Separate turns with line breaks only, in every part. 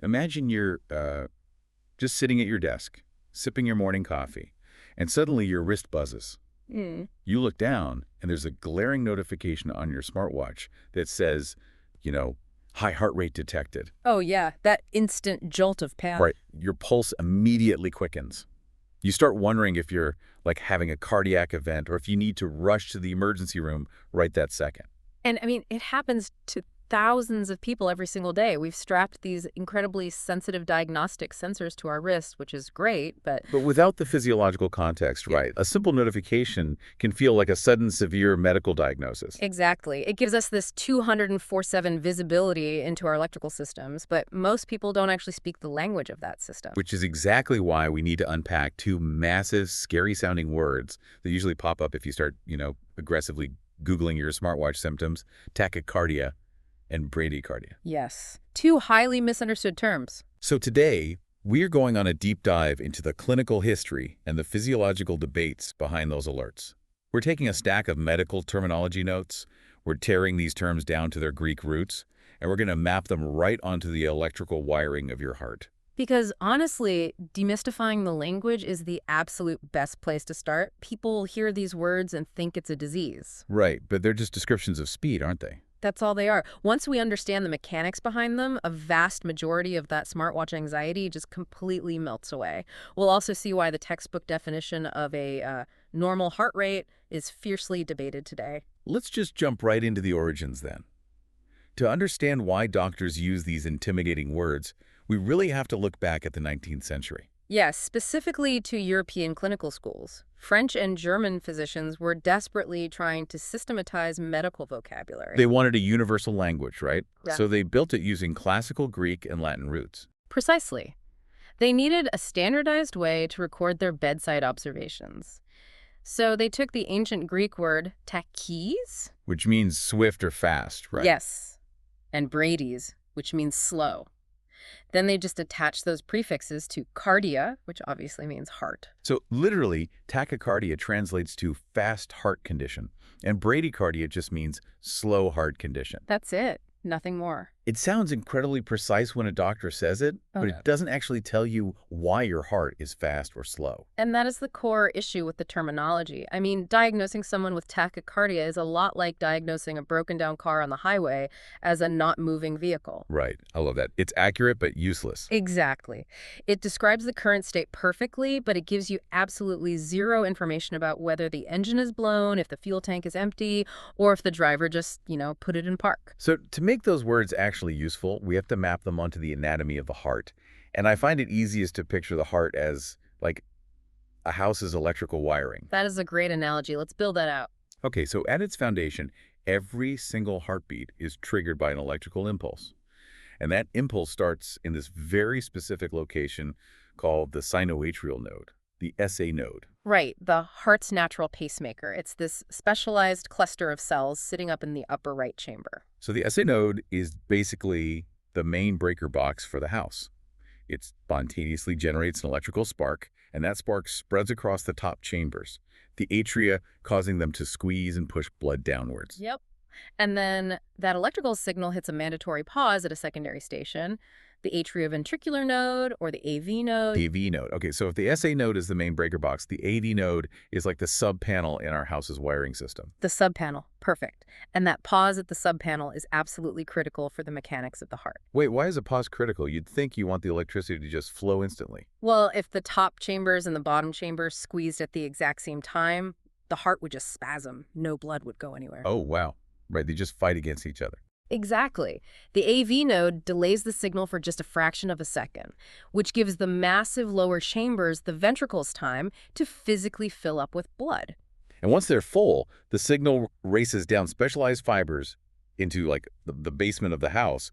Imagine you're just sitting at your desk, sipping your morning coffee, and suddenly your wrist buzzes.
Mm.
You look down, and there's a glaring notification on your smartwatch that says, high heart rate detected.
Oh, yeah, that instant jolt of panic.
Right. Your pulse immediately quickens. You start wondering if you're like having a cardiac event or if you need to rush to the emergency room right that second.
And I mean, it happens to thousands of people every single day. We've strapped these incredibly sensitive diagnostic sensors to our wrists, which is great, but
But without the physiological context,
Yeah.
right, a simple notification can feel like a sudden severe medical diagnosis.
exactly. It gives us this 204/7 visibility into our electrical systems, but most people don't actually speak the language of that system.
Which is exactly why we need to unpack two massive, scary-sounding words that usually pop up if you start, aggressively Googling your smartwatch symptoms: tachycardia and bradycardia.
Yes. Two highly misunderstood terms.
So today, we're going on a deep dive into the clinical history and the physiological debates behind those alerts. We're taking a stack of medical terminology notes, we're tearing these terms down to their Greek roots, and we're going to map them right onto the electrical wiring of your heart.
Because honestly, demystifying the language is the absolute best place to start. People hear these words and think it's a disease.
Right, but they're just descriptions of speed, aren't they?
That's all they are. Once we understand the mechanics behind them, a vast majority of that smartwatch anxiety just completely melts away. We'll also see why the textbook definition of a normal heart rate is fiercely debated today.
Let's just jump right into the origins then. To understand why doctors use these intimidating words, we really have to look back at the 19th century.
Yes, specifically to European clinical schools. French and German physicians were desperately trying to systematize medical vocabulary.
They wanted a universal language, right?
Yeah.
So they built it using classical Greek and Latin roots.
Precisely. They needed a standardized way to record their bedside observations. So they took the ancient Greek word tachys,
Which means swift or fast, right?
yes, and brady's, which means slow. Then they just attached those prefixes to cardia, which obviously means heart.
So literally, tachycardia translates to fast heart condition, and bradycardia just means slow heart condition.
That's it. Nothing more.
It sounds incredibly precise when a doctor says it, but
yeah.
it doesn't actually tell you why your heart is fast or slow.
And that is the core issue with the terminology. I mean, diagnosing someone with tachycardia is a lot like diagnosing a broken down car on the highway as a not moving vehicle.
Right. I love that. It's accurate but useless.
Exactly. It describes the current state perfectly, but it gives you absolutely zero information about whether the engine is blown, if the fuel tank is empty, or if the driver just, put it in park.
So to make those words actually useful, we have to map them onto the anatomy of the heart. And I find it easiest to picture the heart as like a house's electrical wiring.
That is a great analogy. Let's build that out.
Okay, so at its foundation, every single heartbeat is triggered by an electrical impulse. And that impulse starts in this very specific location called the sinoatrial node, the SA node.
Right, the heart's natural pacemaker. It's this specialized cluster of cells sitting up in the upper right chamber.
So the SA node is basically the main breaker box for the house. It spontaneously generates an electrical spark, and that spark spreads across the top chambers, the atria, causing them to squeeze and push blood downwards.
Yep. And then that electrical signal hits a mandatory pause at a secondary station, the atrioventricular node or the AV node.
The AV node. Okay, so if the SA node is the main breaker box, the AV node is like the sub-panel in our house's wiring system.
The subpanel. Perfect. And that pause at the subpanel is absolutely critical for the mechanics of the heart.
Wait, why is a pause critical? You'd think you want the electricity to just flow instantly.
Well, if the top chambers and the bottom chambers squeezed at the exact same time, the heart would just spasm. No blood would go anywhere.
Oh, wow. Right, they just fight against each other.
Exactly. The AV node delays the signal for just a fraction of a second, which gives the massive lower chambers the ventricles time to physically fill up with blood.
And once they're full, the signal races down specialized fibers into like the basement of the house,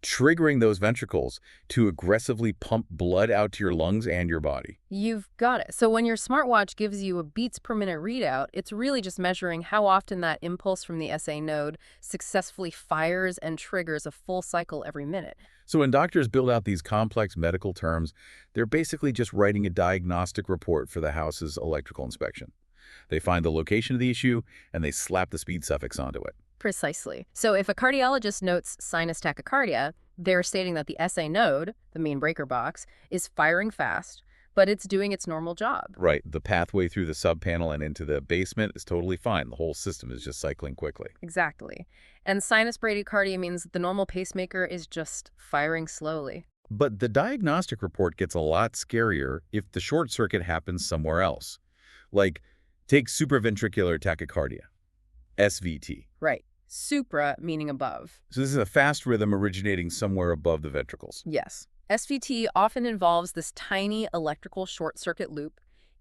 triggering those ventricles to aggressively pump blood out to your lungs and your body.
You've got it. So when your smartwatch gives you a beats per minute readout, it's really just measuring how often that impulse from the SA node successfully fires and triggers a full cycle every minute.
So when doctors build out these complex medical terms, they're basically just writing a diagnostic report for the house's electrical inspection. They find the location of the issue, and they slap the speed suffix onto it.
Precisely. So if a cardiologist notes sinus tachycardia, they're stating that the SA node, the main breaker box, is firing fast, but it's doing its normal job.
Right. The pathway through the subpanel and into the basement is totally fine. The whole system is just cycling quickly.
Exactly. And sinus bradycardia means the normal pacemaker is just firing slowly.
But the diagnostic report gets a lot scarier if the short circuit happens somewhere else. Like, take supraventricular tachycardia, SVT.
Right. Supra meaning above.
So this is a fast rhythm originating somewhere above the ventricles.
Yes. SVT often involves this tiny electrical short circuit loop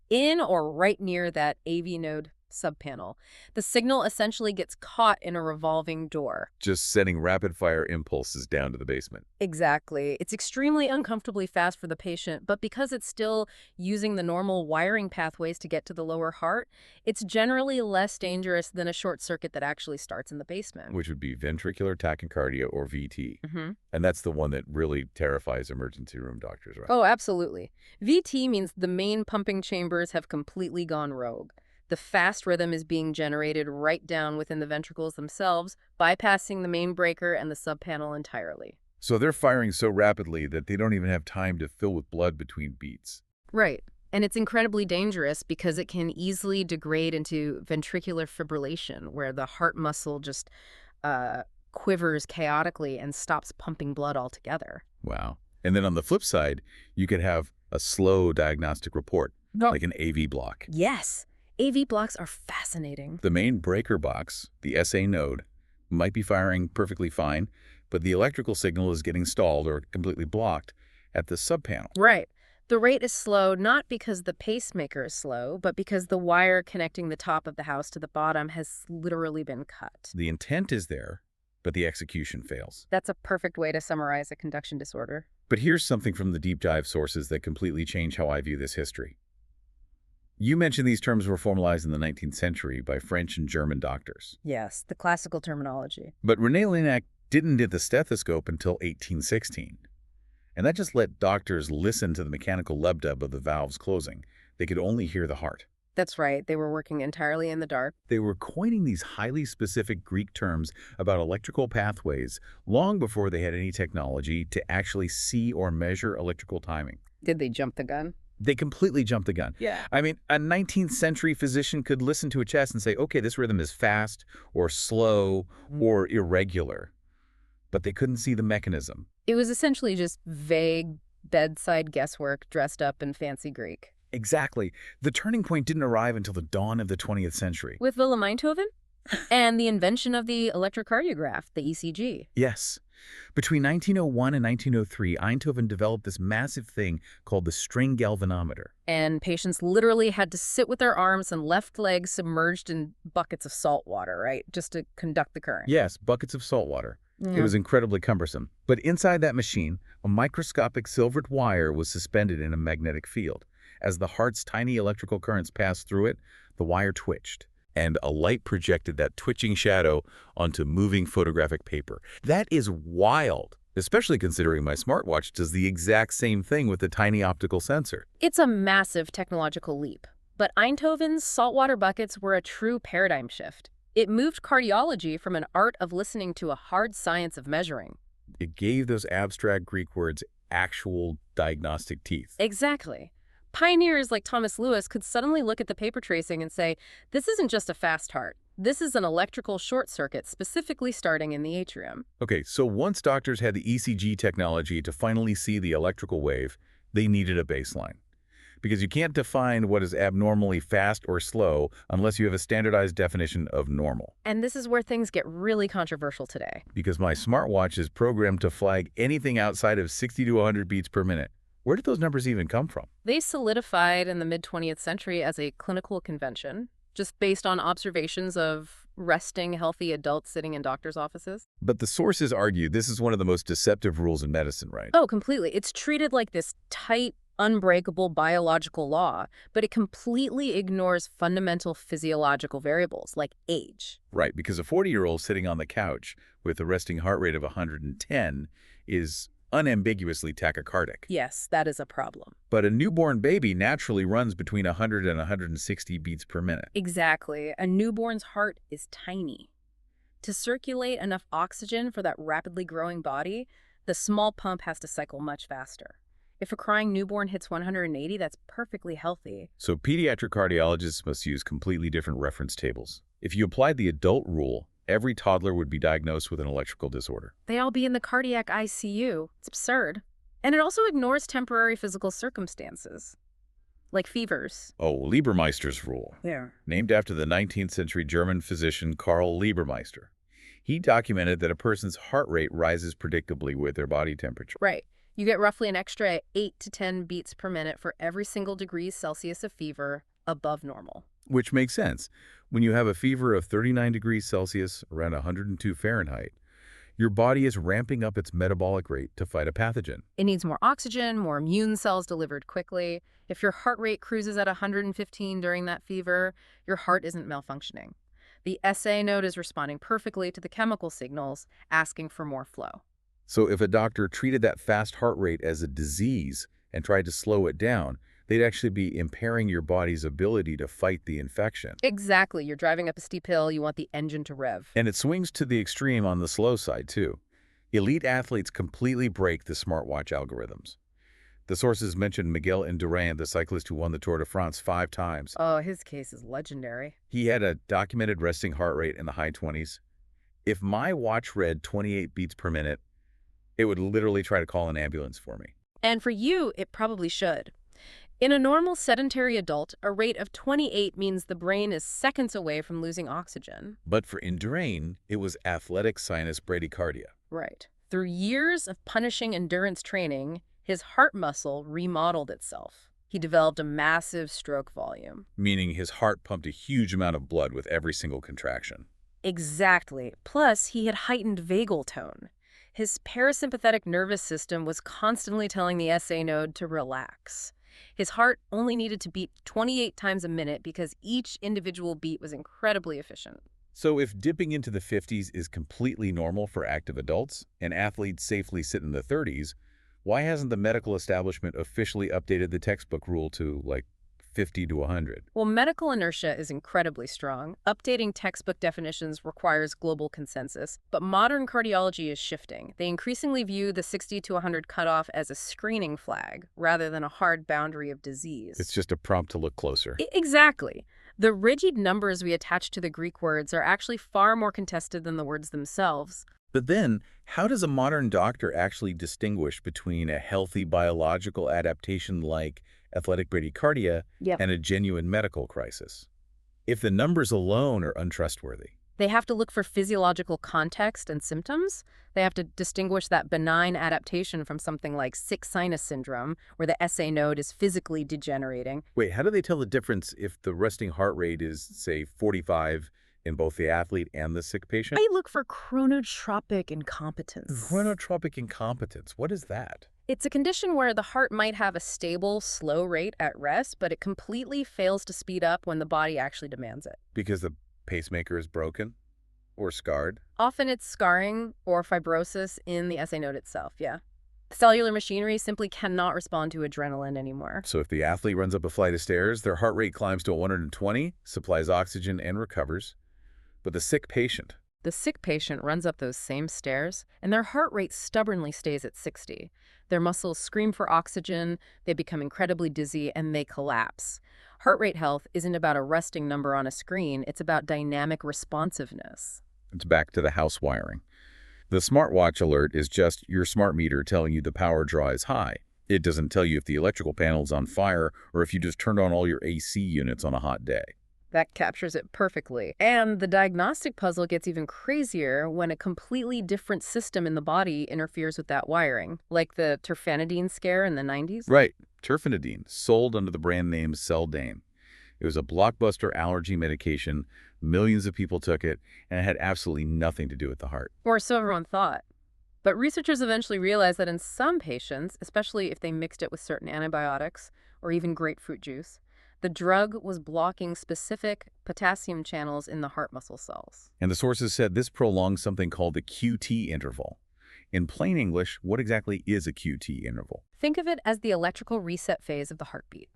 in or right near that AV node subpanel. The signal essentially gets caught in a revolving door.
Just sending rapid-fire impulses down to the basement.
Exactly. It's extremely uncomfortably fast for the patient, but because it's still using the normal wiring pathways to get to the lower heart, it's generally less dangerous than a short circuit that actually starts in the basement.
Which would be ventricular tachycardia, or VT.
Mm-hmm.
And that's the one that really terrifies emergency room doctors, right?
Oh, absolutely. VT means the main pumping chambers have completely gone rogue. The fast rhythm is being generated right down within the ventricles themselves, bypassing the main breaker and the subpanel entirely.
So they're firing so rapidly that they don't even have time to fill with blood between beats.
Right. And it's incredibly dangerous because it can easily degrade into ventricular fibrillation, where the heart muscle just quivers chaotically and stops pumping blood altogether.
Wow. And then on the flip side, you could have a slow diagnostic report, like an AV block.
Yes. AV blocks are fascinating.
The main breaker box, the SA node, might be firing perfectly fine, but the electrical signal is getting stalled or completely blocked at the subpanel.
Right. The rate is slow not because the pacemaker is slow, but because the wire connecting the top of the house to the bottom has literally been cut.
The intent is there, but the execution fails.
That's a perfect way to summarize a conduction disorder.
But here's something from the deep dive sources that completely change how I view this history. You mentioned these terms were formalized in the 19th century by French and German doctors.
Yes, the classical terminology.
But René Laennec didn't get the stethoscope until 1816. And that just let doctors listen to the mechanical lub-dub of the valves closing. They could only hear the heart.
That's right. They were working entirely in the dark.
They were coining these highly specific Greek terms about electrical pathways long before they had any technology to actually see or measure electrical timing.
Did they jump the gun?
They completely jumped the gun.
Yeah.
I mean, a 19th century physician could listen to a chest and say, okay, this rhythm is fast or slow or irregular. But they couldn't see the mechanism.
It was essentially just vague bedside guesswork dressed up in fancy Greek.
Exactly. The turning point didn't arrive until the dawn of the 20th century.
With Willem Einthoven? And the invention of the electrocardiograph, the ECG.
Yes. Between 1901 and 1903, Einthoven developed this massive thing called the string galvanometer.
And patients literally had to sit with their arms and left legs submerged in buckets of salt water, right? Just to conduct the current.
Yes, buckets of salt water. It was incredibly cumbersome. But inside that machine, a microscopic silvered wire was suspended in a magnetic field. As the heart's tiny electrical currents passed through it, the wire twitched, and a light projected that twitching shadow onto moving photographic paper. That is wild, especially considering my smartwatch does the exact same thing with a tiny optical sensor.
It's a massive technological leap. But Einthoven's saltwater buckets were a true paradigm shift. It moved cardiology from an art of listening to a hard science of measuring.
It gave those abstract Greek words actual diagnostic teeth.
Exactly. Pioneers like Thomas Lewis could suddenly look at the paper tracing and say, this isn't just a fast heart. This is an electrical short circuit specifically starting in the atrium.
Okay, so once doctors had the ECG technology to finally see the electrical wave, they needed a baseline. Because you can't define what is abnormally fast or slow unless you have a standardized definition of normal.
And this is where things get really controversial today.
Because my smartwatch is programmed to flag anything outside of 60 to 100 beats per minute. Where did those numbers even come from?
They solidified in the mid-20th century as a clinical convention, just based on observations of resting, healthy adults sitting in doctors' offices.
But the sources argue this is one of the most deceptive rules in medicine, right?
Oh, completely. It's treated like this tight, unbreakable biological law, but it completely ignores fundamental physiological variables like age.
Right, because a 40-year-old sitting on the couch with a resting heart rate of 110 is unambiguously tachycardic.
Yes, that is a problem.
But a newborn baby naturally runs between 100 and 160 beats per minute.
Exactly. A newborn's heart is tiny. To circulate enough oxygen for that rapidly growing body, the small pump has to cycle much faster. If a crying newborn hits 180, that's perfectly healthy.
So pediatric cardiologists must use completely different reference tables. If you applied the adult rule, every toddler would be diagnosed with an electrical disorder.
They all be in the cardiac ICU. It's absurd. And it also ignores temporary physical circumstances, like fevers.
Oh, Liebermeister's rule,
There.
named after the 19th century German physician Karl Liebermeister. He documented that a person's heart rate rises predictably with their body temperature.
Right. You get roughly an extra 8 to 10 beats per minute for every single degree Celsius of fever above normal.
Which makes sense. When you have a fever of 39 degrees Celsius, around 102 Fahrenheit, your body is ramping up its metabolic rate to fight a pathogen.
It needs more oxygen, more immune cells delivered quickly. If your heart rate cruises at 115 during that fever, your heart isn't malfunctioning. The SA node is responding perfectly to the chemical signals, asking for more flow.
So if a doctor treated that fast heart rate as a disease and tried to slow it down, they'd actually be impairing your body's ability to fight the infection.
Exactly. You're driving up a steep hill, you want the engine to rev.
And it swings to the extreme on the slow side, too. Elite athletes completely break the smartwatch algorithms. The sources mentioned Miguel Indurain, the cyclist who won the Tour de France 5 times.
Oh, his case is legendary.
He had a documented resting heart rate in the high 20s. If my watch read 28 beats per minute, it would literally try to call an ambulance for me.
And for you, it probably should. In a normal sedentary adult, a rate of 28 means the brain is seconds away from losing oxygen.
But for Indurain, it was athletic sinus bradycardia.
Right. Through years of punishing endurance training, his heart muscle remodeled itself. He developed a massive stroke volume.
Meaning his heart pumped a huge amount of blood with every single contraction.
Exactly. Plus, he had heightened vagal tone. His parasympathetic nervous system was constantly telling the SA node to relax. His heart only needed to beat 28 times a minute because each individual beat was incredibly efficient.
So if dipping into the 50s is completely normal for active adults and athletes safely sit in the 30s, why hasn't the medical establishment officially updated the textbook rule to, like, 50 to 100?
Well, medical inertia is incredibly strong. Updating textbook definitions requires global consensus, but modern cardiology is shifting. They increasingly view the 60 to 100 cutoff as a screening flag rather than a hard boundary of disease.
It's just a prompt to look closer.
Exactly. The rigid numbers we attach to the Greek words are actually far more contested than the words themselves.
But then, how does a modern doctor actually distinguish between a healthy biological adaptation like athletic bradycardia and a genuine medical crisis, if the numbers alone are untrustworthy?
They have to look for physiological context and symptoms. They have to distinguish that benign adaptation from something like sick sinus syndrome, where the SA node is physically degenerating.
Wait, how do they tell the difference if the resting heart rate is, say, 45 in both the athlete and the sick patient?
I look for chronotropic incompetence.
Chronotropic incompetence, what is that?
It's a condition where the heart might have a stable, slow rate at rest, but it completely fails to speed up when the body actually demands it.
Because the pacemaker is broken or scarred?
Often it's scarring or fibrosis in the SA node itself, yeah. Cellular machinery simply cannot respond to adrenaline anymore.
So if the athlete runs up a flight of stairs, their heart rate climbs to 120, supplies oxygen, and recovers. But the sick patient?
The sick patient runs up those same stairs, and their heart rate stubbornly stays at 60. Their muscles scream for oxygen, they become incredibly dizzy, and they collapse. Heart rate health isn't about a resting number on a screen, it's about dynamic responsiveness.
It's back to the house wiring. The smartwatch alert is just your smart meter telling you the power draw is high. It doesn't tell you if the electrical panel's on fire or if you just turned on all your AC units on a hot day.
That captures it perfectly. And the diagnostic puzzle gets even crazier when a completely different system in the body interferes with that wiring, like the terfenadine scare in the 90s.
Right. Terfenadine, sold under the brand name Seldane. It was a blockbuster allergy medication. Millions of people took it, and it had absolutely nothing to do with the heart.
Or so everyone thought. But researchers eventually realized that in some patients, especially if they mixed it with certain antibiotics or even grapefruit juice, the drug was blocking specific potassium channels in the heart muscle cells.
And the sources said this prolongs something called the QT interval. In plain English, what exactly is a QT interval?
Think of it as the electrical reset phase of the heartbeat.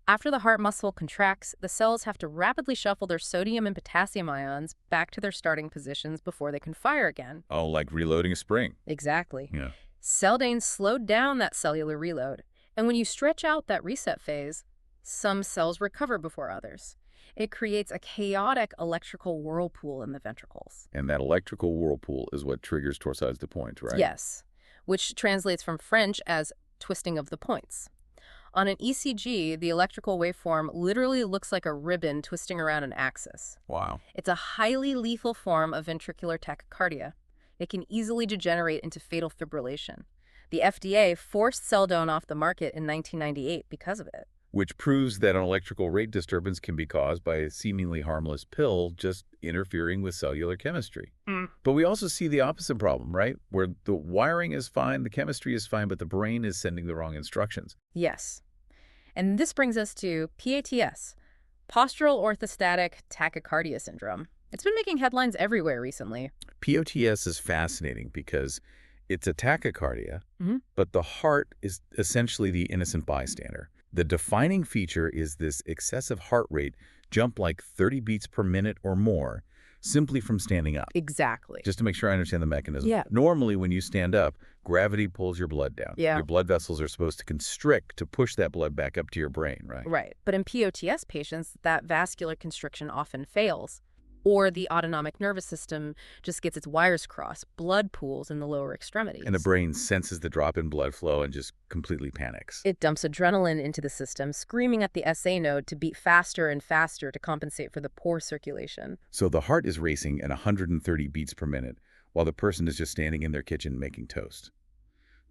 After the heart muscle contracts, the cells have to rapidly shuffle their sodium and potassium ions back to their starting positions before they can fire again.
Oh, like reloading a spring.
Exactly.
Yeah.
Seldanes slowed down that cellular reload, and when you stretch out that reset phase, some cells recover before others. It creates a chaotic electrical whirlpool in the ventricles.
And that electrical whirlpool is what triggers torsades de pointes, right?
Yes, which translates from French as twisting of the points. On an ECG, the electrical waveform literally looks like a ribbon twisting around an axis.
Wow.
It's a highly lethal form of ventricular tachycardia. It can easily degenerate into fatal fibrillation. The FDA forced Seldone off the market in 1998 because of it.
Which proves that an electrical rate disturbance can be caused by a seemingly harmless pill just interfering with cellular chemistry. But we also see the opposite problem, right? Where the wiring is fine, the chemistry is fine, but the brain is sending the wrong instructions.
Yes. And this brings us to PATS, postural orthostatic tachycardia syndrome. It's been making headlines everywhere recently.
POTS is fascinating because it's a tachycardia, but the heart is essentially the innocent bystander. The defining feature is this excessive heart rate jump like 30 beats per minute or more simply from standing up.
Exactly.
Just to make sure I understand the mechanism.
Yeah.
Normally, when you stand up, gravity pulls your blood down.
Yeah.
Your blood vessels are supposed to constrict to push that blood back up to your brain, right?
Right. But in POTS patients, that vascular constriction often fails. Or the autonomic nervous system just gets its wires crossed, blood pools in the lower extremities.
And the brain senses the drop in blood flow and just completely panics.
It dumps adrenaline into the system, screaming at the SA node to beat faster and faster to compensate for the poor circulation.
So the heart is racing at 130 beats per minute, while the person is just standing in their kitchen making toast.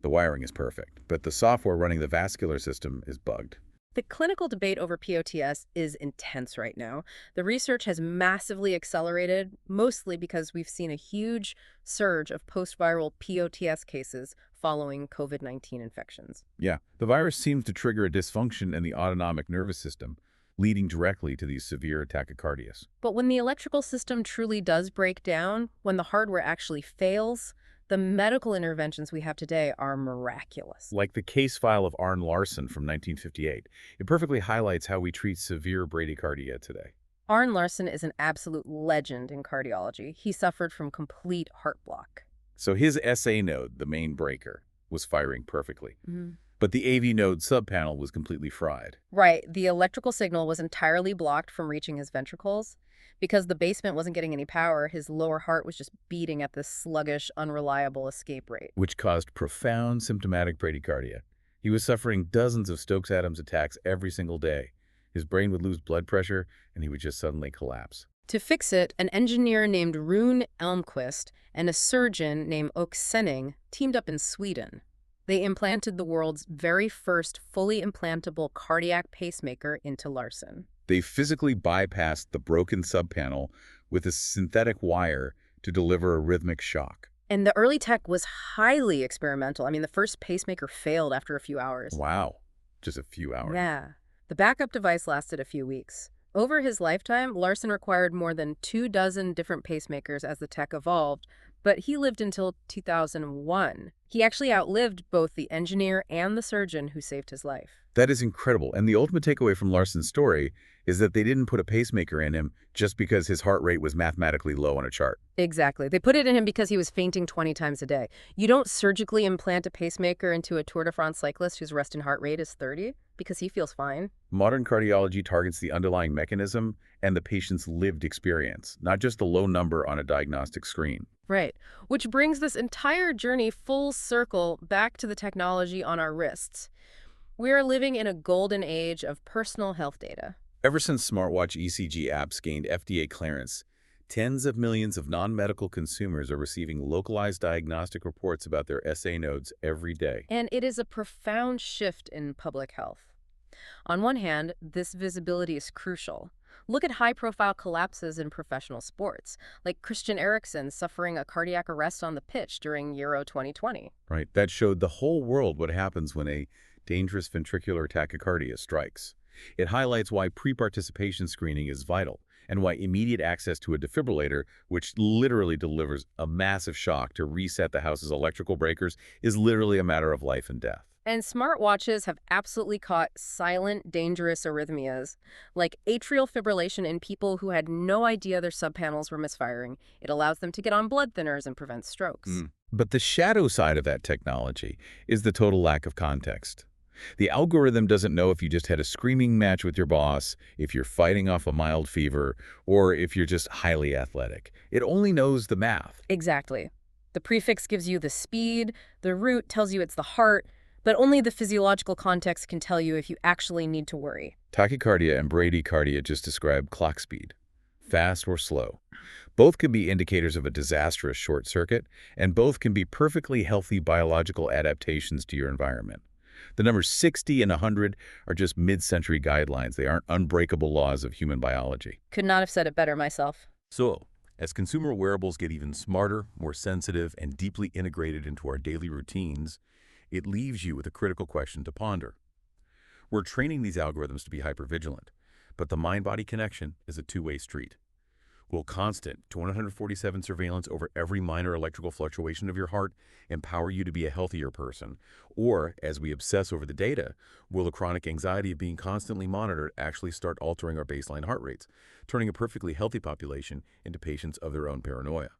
The wiring is perfect, but the software running the vascular system is bugged.
The clinical debate over POTS is intense right now. The research has massively accelerated, mostly because we've seen a huge surge of post-viral POTS cases following COVID-19 infections.
Yeah, the virus seems to trigger a dysfunction in the autonomic nervous system, leading directly to these severe tachycardias.
But when the electrical system truly does break down, when the hardware actually fails, the medical interventions we have today are miraculous.
Like the case file of Arne Larsen from 1958. It perfectly highlights how we treat severe bradycardia today.
Arne Larsen is an absolute legend in cardiology. He suffered from complete heart block.
So his SA node, the main breaker, was firing perfectly. But the AV node subpanel was completely fried.
Right. The electrical signal was entirely blocked from reaching his ventricles. Because the basement wasn't getting any power, his lower heart was just beating at this sluggish, unreliable escape rate.
Which caused profound symptomatic bradycardia. He was suffering dozens of Stokes-Adams attacks every single day. His brain would lose blood pressure, and he would just suddenly collapse.
To fix it, an engineer named Rune Elmquist and a surgeon named Åke Senning teamed up in Sweden. They implanted the world's very first fully implantable cardiac pacemaker into Larsen.
They physically bypassed the broken subpanel with a synthetic wire to deliver a rhythmic shock.
And the early tech was highly experimental. I mean, the first pacemaker failed after a few hours.
Wow. Just a few hours.
Yeah. The backup device lasted a few weeks. Over his lifetime, Larsen required more than 24 different pacemakers as the tech evolved, but he lived until 2001. He actually outlived both the engineer and the surgeon who saved his life.
That is incredible. And the ultimate takeaway from Larsen's story is that they didn't put a pacemaker in him just because his heart rate was mathematically low on a chart.
Exactly. They put it in him because he was fainting 20 times a day. You don't surgically implant a pacemaker into a Tour de France cyclist whose resting heart rate is 30 because he feels fine.
Modern cardiology targets the underlying mechanism and the patient's lived experience, not just the low number on a diagnostic screen.
Right. Which brings this entire journey full circle back to the technology on our wrists. We are living in a golden age of personal health data.
Ever since smartwatch ECG apps gained FDA clearance, tens of millions of non-medical consumers are receiving localized diagnostic reports about their SA nodes every day.
And it is a profound shift in public health. On one hand, this visibility is crucial. Look at high-profile collapses in professional sports, like Christian Eriksen suffering a cardiac arrest on the pitch during Euro 2020.
Right, that showed the whole world what happens when a dangerous ventricular tachycardia strikes. It highlights why pre-participation screening is vital and why immediate access to a defibrillator, which literally delivers a massive shock to reset the house's electrical breakers, is literally a matter of life and death.
And smartwatches have absolutely caught silent, dangerous arrhythmias, like atrial fibrillation in people who had no idea their subpanels were misfiring. It allows them to get on blood thinners and prevent strokes.
But the shadow side of that technology is the total lack of context. The algorithm doesn't know if you just had a screaming match with your boss, if you're fighting off a mild fever, or if you're just highly athletic. It only knows the math.
Exactly. The prefix gives you the speed, the root tells you it's the heart, but only the physiological context can tell you if you actually need to worry.
Tachycardia and Bradycardia just describe clock speed, fast or slow. Both can be indicators of a disastrous short circuit, and both can be perfectly healthy biological adaptations to your environment. The numbers 60 and 100 are just mid-century guidelines. They aren't unbreakable laws of human biology.
Could not have said it better myself.
So, as consumer wearables get even smarter, more sensitive, and deeply integrated into our daily routines, it leaves you with a critical question to ponder. We're training these algorithms to be hypervigilant, but the mind-body connection is a two-way street. Will constant 147 surveillance over every minor electrical fluctuation of your heart empower you to be a healthier person? Or, as we obsess over the data, will the chronic anxiety of being constantly monitored actually start altering our baseline heart rates, turning a perfectly healthy population into patients of their own paranoia?